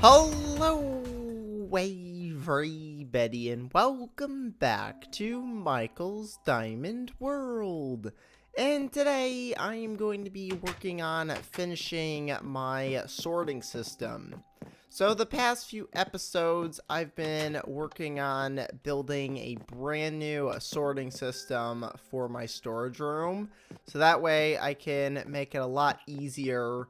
Hello, everybody, and welcome back to Michael's Diamond World. And today, I am going to be working on finishing my sorting system. So the past few episodes, I've been working on building a brand new sorting system for my storage room. So that way, I can make it a lot easier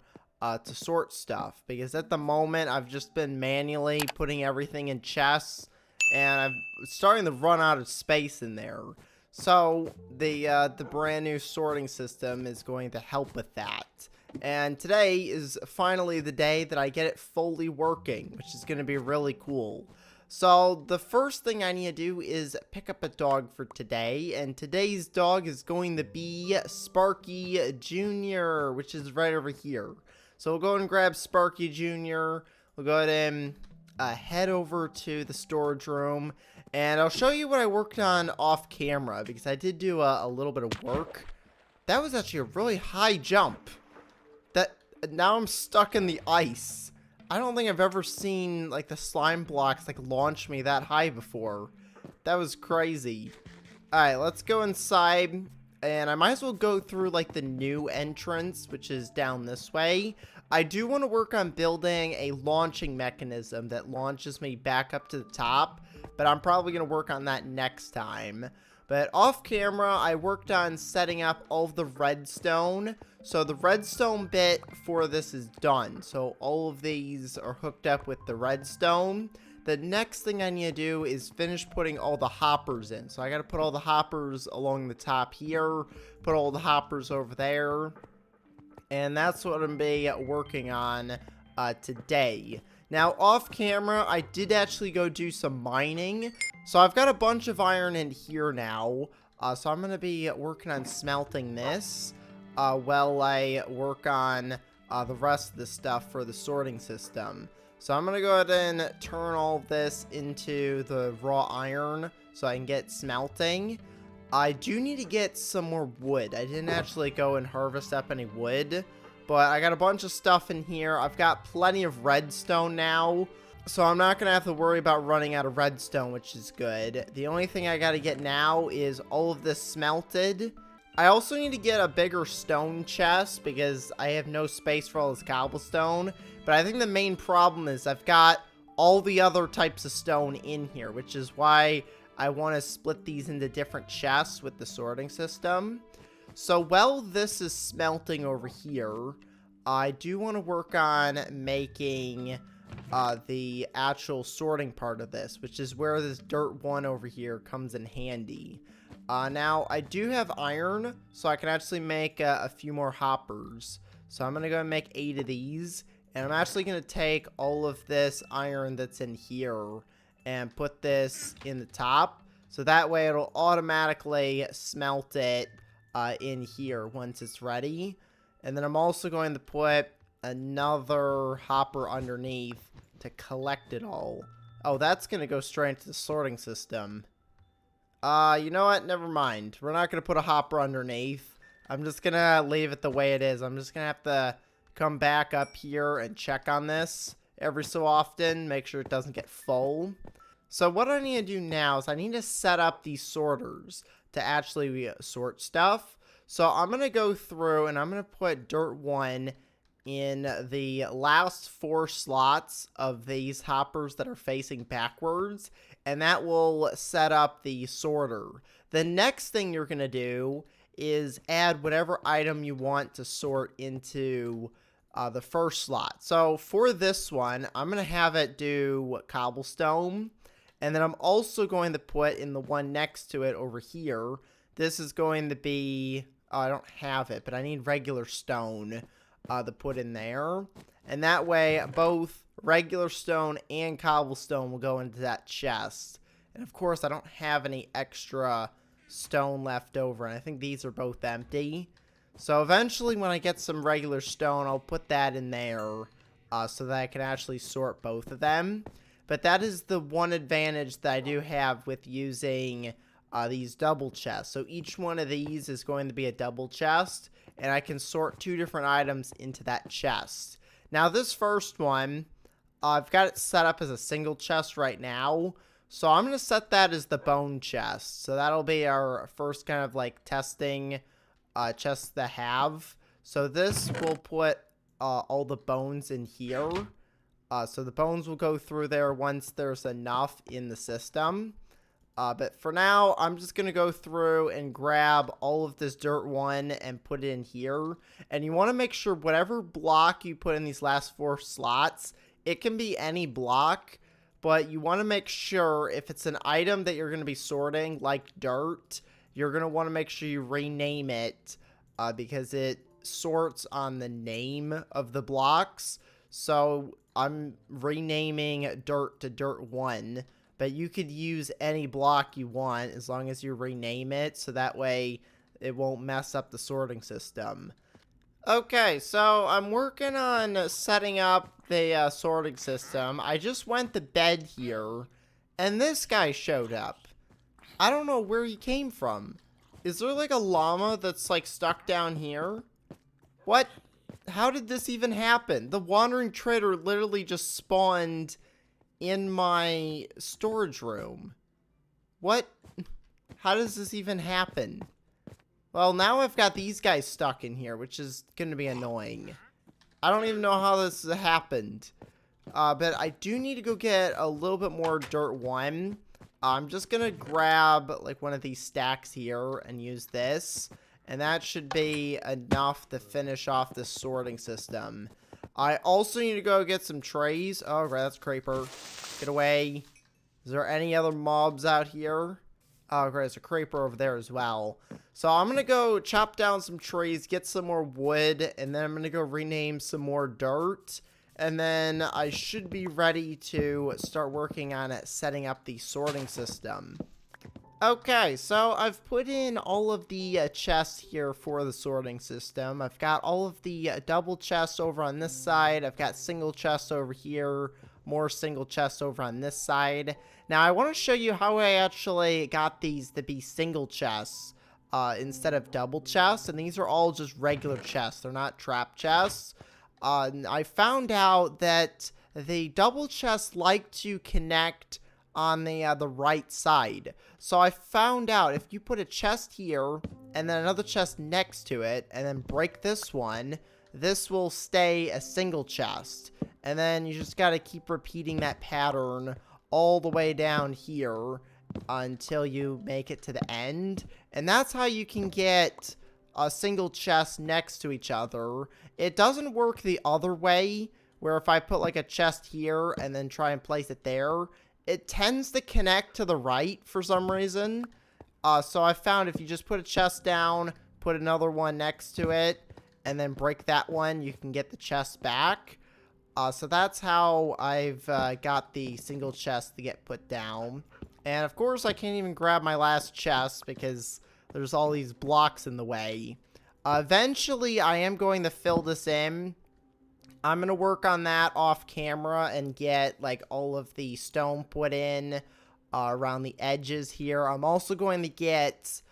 to sort stuff, because at the moment I've just been manually putting everything in chests and I'm starting to run out of space in there. So the brand new sorting system is going to help with that. And today is finally the day that I get it fully working, which is going to be really cool. So the first thing I need to do is pick up a dog for today, and today's dog is going to be Sparky Jr., which is right over here. So we'll go and grab Sparky Jr. We'll go ahead and head over to the storage room. And I'll show you what I worked on off camera, because I did do a little bit of work. That was actually a really high jump. Now I'm stuck in the ice. I don't think I've ever seen like the slime blocks like launch me that high before. That was crazy. Alright, let's go inside. And I might as well go through like the new entrance, which is down this way. I do want to work on building a launching mechanism that launches me back up to the top, but I'm probably going to work on that next time. But off camera, I worked on setting up all of the redstone. So the redstone bit for this is done. So all of these are hooked up with the redstone. The next thing I need to do is finish putting all the hoppers in. So I got to put all the hoppers along the top here, put all the hoppers over there. And that's what I'm going to be working on today. Now, off camera, I did actually go do some mining. So I've got a bunch of iron in here now. So I'm going to be working on smelting this while I work on the rest of the stuff for the sorting system. So I'm going to go ahead and turn all of this into the raw iron so I can get smelting. I do need to get some more wood. I didn't actually go and harvest up any wood, but I got a bunch of stuff in here. I've got plenty of redstone now, so I'm not going to have to worry about running out of redstone, which is good. The only thing I got to get now is all of this smelted. I also need to get a bigger stone chest because I have no space for all this cobblestone. But I think the main problem is I've got all the other types of stone in here, which is why I want to split these into different chests with the sorting system. So while this is smelting over here, I do want to work on making the actual sorting part of this, which is where this dirt one over here comes in handy. Now, I do have iron, so I can actually make a few more hoppers. So I'm going to go and make 8 of these. And I'm actually going to take all of this iron that's in here and put this in the top. So that way it'll automatically smelt it in here once it's ready. And then I'm also going to put another hopper underneath to collect it all. Oh, that's going to go straight into the sorting system. You know what? Never mind. We're not going to put a hopper underneath. I'm just going to leave it the way it is. I'm just going to have to come back up here and check on this every so often. Make sure it doesn't get full. So what I need to do now is I need to set up these sorters to actually sort stuff. So I'm going to go through and I'm going to put dirt 1 in the last 4 slots of these hoppers that are facing backwards. And that will set up the sorter. The next thing you're going to do is add whatever item you want to sort into the first slot. So for this one, I'm going to have it do cobblestone. And then I'm also going to put in the one next to it over here. This is going to be, I don't have it, but I need regular stone to put in there. And that way, both regular stone and cobblestone will go into that chest. And of course, I don't have any extra stone left over. And I think these are both empty. So eventually, when I get some regular stone, I'll put that in there so that I can actually sort both of them. But that is the one advantage that I do have with using these double chests. So each one of these is going to be a double chest, and I can sort 2 different items into that chest. Now this first one, I've got it set up as a single chest right now. So I'm going to set that as the bone chest. So that'll be our first kind of like testing chest to have. So this will put all the bones in here. So the bones will go through there once there's enough in the system. But for now, I'm just going to go through and grab all of this dirt one and put it in here. And you want to make sure whatever block you put in these last 4 slots, it can be any block. But you want to make sure if it's an item that you're going to be sorting, like dirt, you're going to want to make sure you rename it because it sorts on the name of the blocks. So I'm renaming dirt to dirt 1. But you could use any block you want as long as you rename it, so that way it won't mess up the sorting system. Okay, so I'm working on setting up the sorting system. I just went to bed here, and this guy showed up. I don't know where he came from. Is there like a llama that's like stuck down here? What? How did this even happen? The wandering trader literally just spawned in my storage room. What? How does this even happen? Well, now I've got these guys stuck in here, which is going to be annoying. I don't even know how this happened. But I do need to go get a little bit more dirt 1. I'm just going to grab like one of these stacks here and use this. And that should be enough to finish off the sorting system. I also need to go get some trays. Oh, right, that's Creeper. Get away. Is there any other mobs out here? Oh, great, there's a Creeper over there as well. So I'm going to go chop down some trees, get some more wood, and then I'm going to go rename some more dirt. And then I should be ready to start working on it, setting up the sorting system. Okay, so I've put in all of the chests here for the sorting system. I've got all of the double chests over on this side. I've got single chests over here, more single chests over on this side. Now, I want to show you how I actually got these to be single chests instead of double chests. And these are all just regular chests. They're not trap chests. I found out that the double chests like to connect on the right side. So I found out if you put a chest here and then another chest next to it and then break this one, this will stay a single chest. And then you just got to keep repeating that pattern all the way down here until you make it to the end. And that's how you can get a single chest next to each other. It doesn't work the other way, where if I put like a chest here and then try and place it there, it tends to connect to the right for some reason. So I found if you just put a chest down, put another one next to it, and then break that one, you can get the chest back. So that's how I've got the single chest to get put down. And of course, I can't even grab my last chest because there's all these blocks in the way. Eventually, I am going to fill this in. I'm going to work on that off camera and get like all of the stone put in around the edges here. I'm also going to get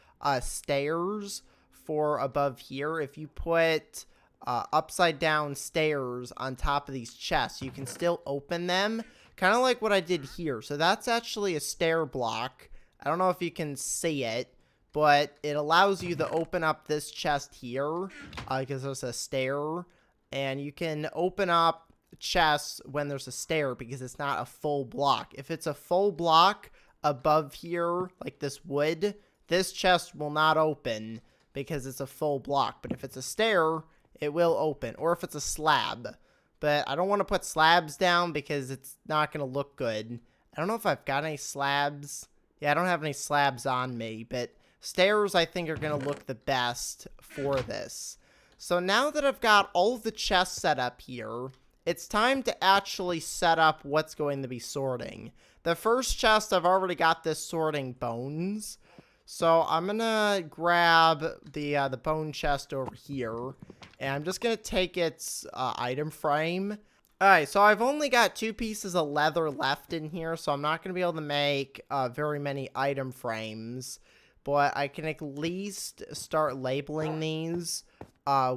stairs for above here. If you put upside down stairs on top of these chests, you can still open them, kind of like what I did here. So that's actually a stair block. I don't know if you can see it, but it allows you to open up this chest here because there's a stair. And you can open up chests when there's a stair because it's not a full block. If it's a full block above here, like this wood, this chest will not open because it's a full block. But if it's a stair, it will open. Or if it's a slab. But I don't want to put slabs down because it's not going to look good. I don't know if I've got any slabs. Yeah, I don't have any slabs on me. But stairs, I think, are going to look the best for this. So now that I've got all of the chests set up here, it's time to actually set up what's going to be sorting. The first chest, I've already got this sorting bones. So I'm going to grab the bone chest over here. And I'm just going to take its item frame. Alright, so I've only got 2 pieces of leather left in here. So I'm not going to be able to make very many item frames. But I can at least start labeling these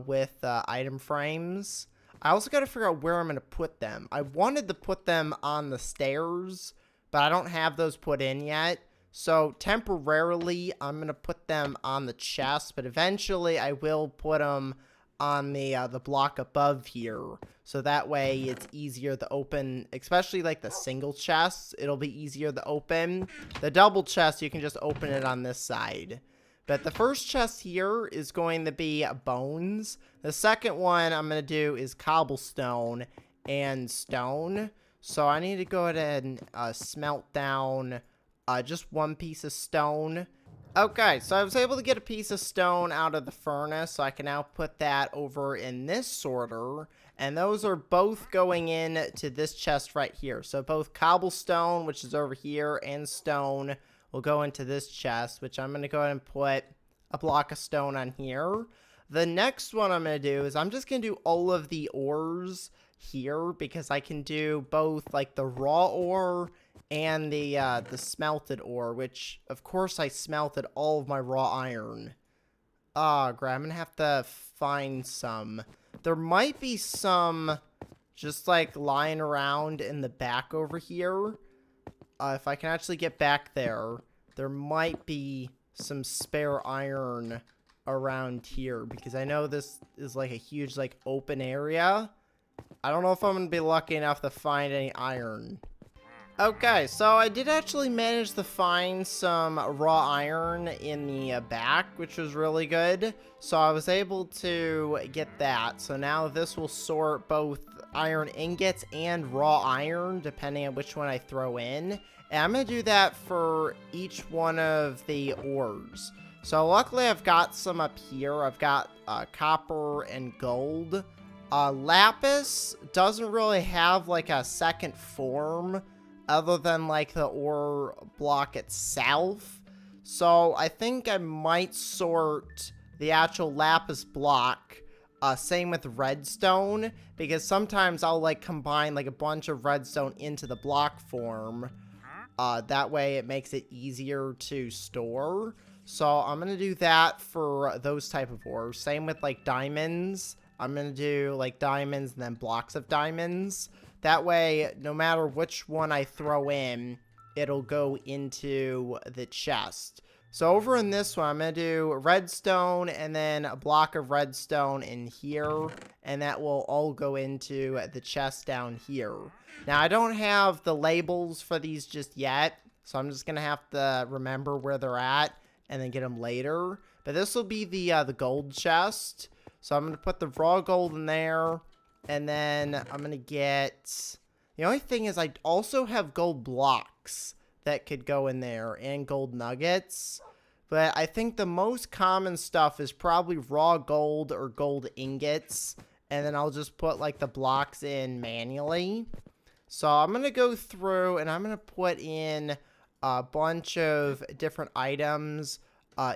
with item frames. I also got to figure out where I'm going to put them. I wanted to put them on the stairs, but I don't have those put in yet. So temporarily, I'm going to put them on the chest, but eventually I will put them on the block above here. So that way it's easier to open, especially like the single chests. It'll be easier to open. The double chest, you can just open it on this side. But the first chest here is going to be bones. The second one I'm going to do is cobblestone and stone. So I need to go ahead and smelt down just one piece of stone. Okay, so I was able to get a piece of stone out of the furnace, so I can now put that over in this sorter. And those are both going in to this chest right here. So both cobblestone, which is over here, and stone will go into this chest, which I'm going to go ahead and put a block of stone on here. The next one I'm going to do is I'm just going to do all of the ores here, because I can do both like the raw ore and the smelted ore, which of course I smelted all of my raw iron. Great, I'm gonna have to find some. There might be some just like lying around in the back over here. If I can actually get back there, there might be some spare iron around here, because I know this is like a huge like open area. I don't know if I'm gonna be lucky enough to find any iron. Okay, so I did actually manage to find some raw iron in the back, which was really good. So I was able to get that. So now this will sort both iron ingots and raw iron, depending on which one I throw in. And I'm going to do that for each one of the ores. So luckily I've got some up here. I've got copper and gold. Lapis doesn't really have like a second form other than like the ore block itself. So I think I might sort the actual lapis block, same with redstone, because sometimes I'll like combine like a bunch of redstone into the block form. That way it makes it easier to store. So I'm going to do that for those type of ores. Same with like diamonds. I'm going to do like diamonds and then blocks of diamonds. That way, no matter which one I throw in, it'll go into the chest. So over in this one, I'm going to do redstone and then a block of redstone in here. And that will all go into the chest down here. Now, I don't have the labels for these just yet. So I'm just going to have to remember where they're at and then get them later. But this will be the gold chest. So I'm going to put the raw gold in there. And then I'm going to get... The only thing is I also have gold blocks that could go in there and gold nuggets. But I think the most common stuff is probably raw gold or gold ingots. And then I'll just put like the blocks in manually. So I'm going to go through and I'm going to put in a bunch of different items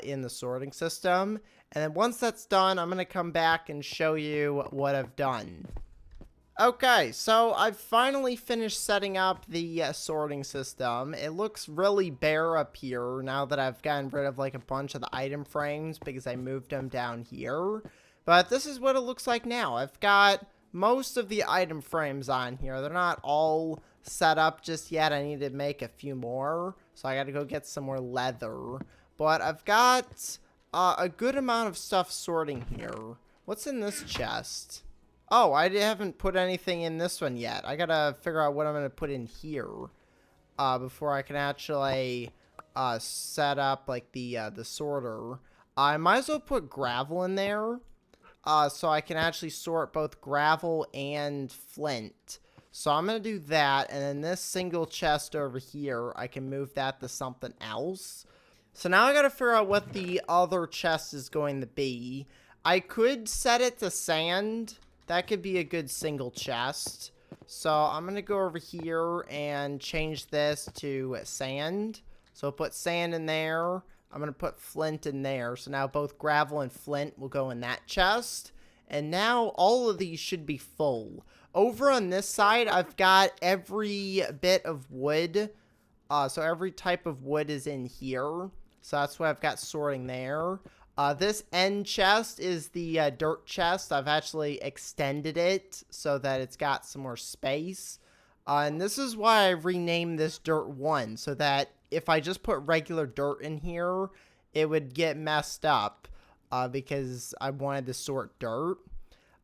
in the sorting system. And then once that's done, I'm going to come back and show you what I've done. Okay, so I've finally finished setting up the sorting system. It looks really bare up here now that I've gotten rid of like a bunch of the item frames because I moved them down here. But this is what it looks like now. I've got most of the item frames on here. They're not all set up just yet. I need to make a few more. So I got to go get some more leather. But I've got a good amount of stuff sorting here. What's in this chest? Oh, I haven't put anything in this one yet. I gotta figure out what I'm gonna put in here before I can actually set up like the sorter. I might as well put gravel in there so I can actually sort both gravel and flint. So I'm gonna do that, and then this single chest over here, I can move that to something else. So now I gotta figure out what the other chest is going to be. I could set it to sand. That could be a good single chest. So I'm going to go over here and change this to sand. So put sand in there. I'm going to put flint in there. So now both gravel and flint will go in that chest. And now all of these should be full. Over on this side, I've got every bit of wood. So every type of wood is in here. So that's what I've got sorting there. This end chest is the dirt chest. I've actually extended it so that it's got some more space. And this is why I renamed this dirt 1, so that if I just put regular dirt in here, it would get messed up because I wanted to sort dirt.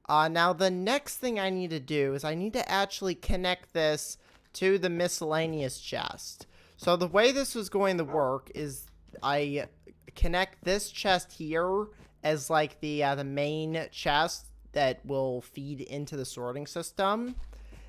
Now, the next thing I need to do is I need to actually connect this to the miscellaneous chest. So the way this was going to work is I connect this chest here as like the main chest that will feed into the sorting system.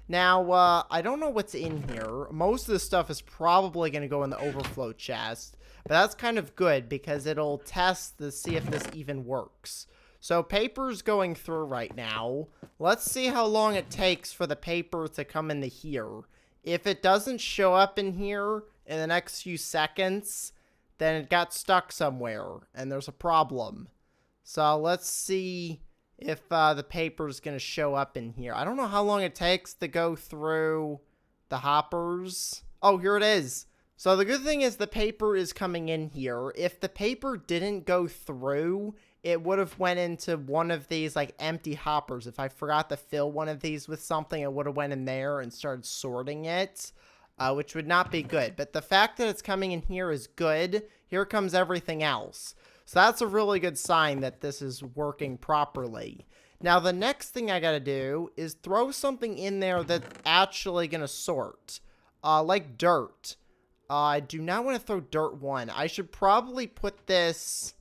Now, I don't know what's in here. Most of the stuff is probably going to go in the overflow chest, but that's kind of good because it'll test to see if this even works. So paper's going through right now. Let's see how long it takes for the paper to come into here. If it doesn't show up in here in the next few seconds, then it got stuck somewhere and there's a problem. So let's see if the paper is going to show up in here. I don't know how long it takes to go through the hoppers. Oh, here it is. So the good thing is the paper is coming in here. If the paper didn't go through, it would have went into one of these like empty hoppers. If I forgot to fill one of these with something, it would have went in there and started sorting it, which would not be good. But the fact that it's coming in here is good. Here comes everything else. So that's a really good sign that this is working properly. Now, the next thing I gotta do is throw something in there that's actually gonna sort, like dirt. I do not want to throw dirt 1. I should probably put this...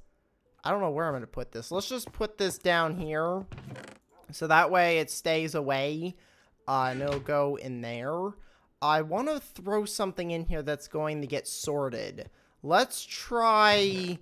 I don't know where I'm going to put this. Let's just put this down here. So that way it stays away. And it'll go in there. I want to throw something in here that's going to get sorted. Let's try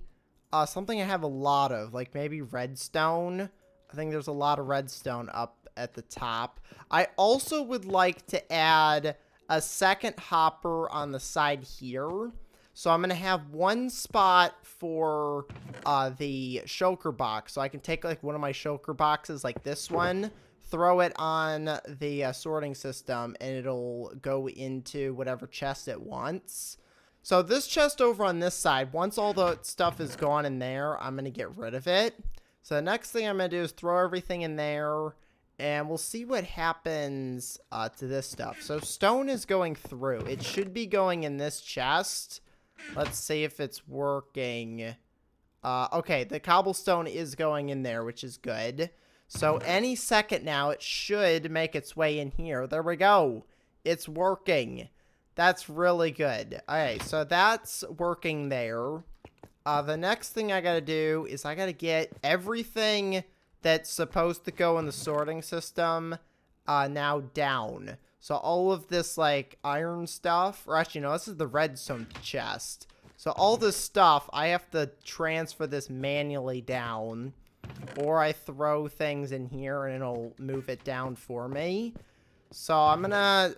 something I have a lot of. Like maybe redstone. I think there's a lot of redstone up at the top. I also would like to add a second hopper on the side here. So I'm going to have one spot for the shulker box. So I can take like one of my shulker boxes like this one, throw it on the sorting system, and it'll go into whatever chest it wants. So this chest over on this side, once all the stuff is gone in there, I'm going to get rid of it. So the next thing I'm going to do is throw everything in there, and we'll see what happens to this stuff. So stone is going through. It should be going in this chest. Let's see if it's working. Okay, the cobblestone is going in there, which is good. So any second now, it should make its way in here. There we go. It's working. That's really good. Alright, so that's working there. The next thing I gotta do is I gotta get everything that's supposed to go in the sorting system now down. So all of this, like, iron stuff, or actually, no, this is the redstone chest. So all this stuff, I have to transfer this manually down, or I throw things in here and it'll move it down for me. So I'm gonna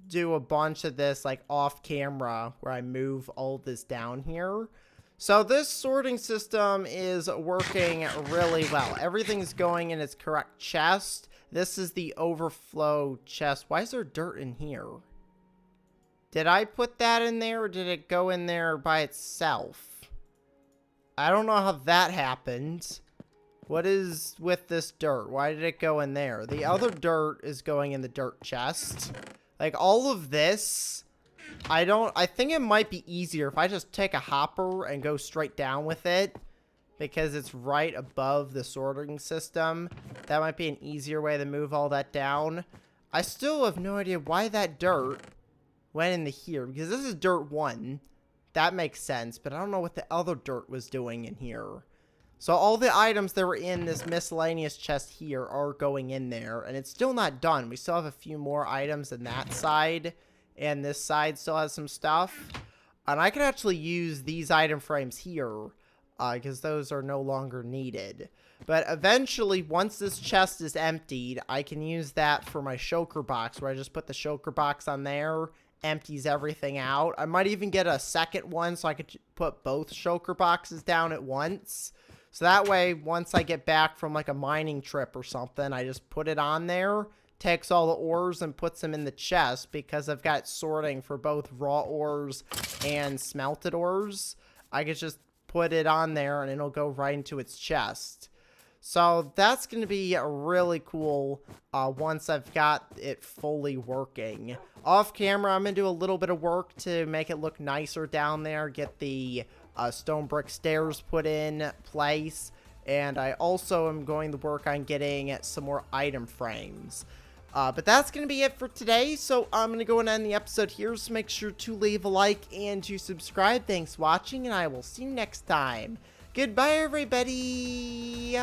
do a bunch of this, like, off camera, where I move all this down here. So this sorting system is working really well. Everything's going in its correct chest. This is the overflow chest. Why is there dirt in here? Did I put that in there, or did it go in there by itself? I don't know how that happened. What is with this dirt? Why did it go in there? The other dirt is going in the dirt chest. Like, all of this, I think it might be easier if I just take a hopper and go straight down with it, because it's right above the sorting system. That might be an easier way to move all that down. I still have no idea why that dirt went into here, because this is dirt 1. That makes sense, but I don't know what the other dirt was doing in here. So all the items that were in this miscellaneous chest here are going in there, and it's still not done. We still have a few more items in that side, and this side still has some stuff. And I could actually use these item frames here, because those are no longer needed. But eventually, once this chest is emptied, I can use that for my shulker box, where I just put the shulker box on there, empties everything out. I might even get a second one, so I could put both shulker boxes down at once. So that way, once I get back from like a mining trip or something, I just put it on there, takes all the ores and puts them in the chest, because I've got sorting for both raw ores and smelted ores. I could just put it on there and it'll go right into its chest. So that's going to be really cool once I've got it fully working. Off camera, I'm going to do a little bit of work to make it look nicer down there, get the stone brick stairs put in place, and I also am going to work on getting some more item frames. But that's going to be it for today, so I'm going to go and end the episode here, so make sure to leave a like and to subscribe. Thanks for watching, and I will see you next time. Goodbye, everybody!